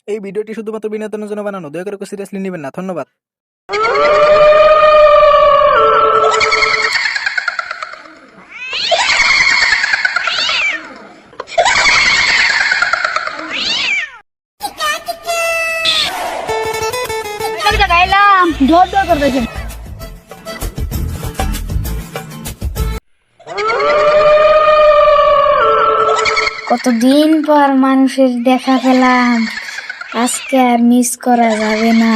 এই ভিডিওটি শুধুমাত্র বিনোদনের জন্য বানানো, দয়া করে সিরিয়াসলি নেবেন না। ধন্যবাদ। কতদিন পর মানুষের দেখা পেলাম, আজকে আর মিস করা যাবে না।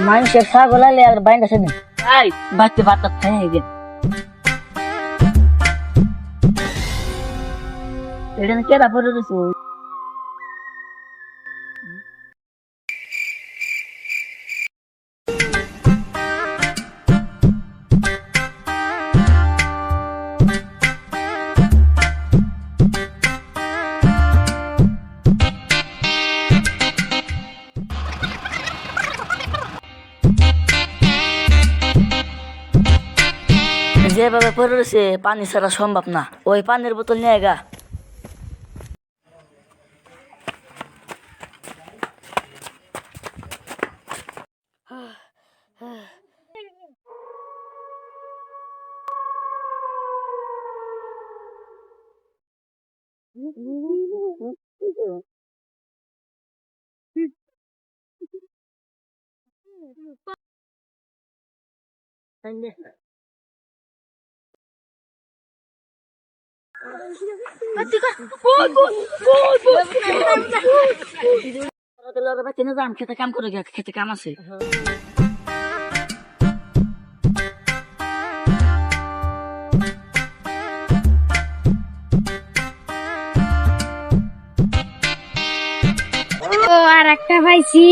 মানুষের ছাগল আলে আর বাইন আছে না তাই বাচ্চা বাচ্চা খাই গে এটা না কেডা পড়ে রইছো যেভাবে পড়ে রয়েছে পানি ছাড়া সম্ভব না, ওই পানির বোতল নিয়ে গা। খেতে কাম করে খেতে কাম আছে। ও আর একটা পাইছি।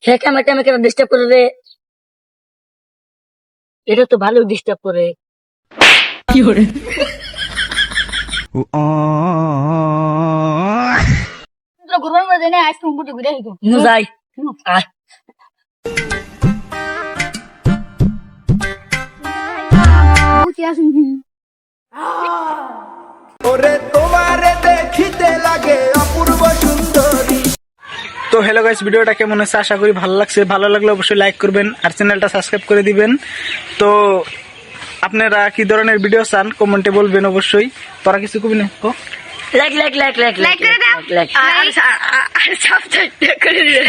সে কামে টামে কেন ডিস্টার্ব করে রে? এটা তো ভালো ডিস্টার্ব করে। ঘুরবার মধ্যে না আইসক্রিম বুটে ঘুরে আহিব যাই আয় বুঝি আসুন। ওরে তোমারে দেখিতে লাগে অপূর্ব সুন্দরী। তো হ্যালো গাইস, ভিডিওটা কেমন হয়েছে আশা করি ভালো লাগছে। ভালো লাগলে অবশ্যই লাইক করবেন আর চ্যানেলটা সাবস্ক্রাইব করে দিবেন। তো আপনারা কি ধরনের ভিডিও চান কমেন্টে বলবেন অবশ্যই। তোরা কিছু কবি না like like like like like করে দাও। আর সাবস্ক্রাইব করে দিও।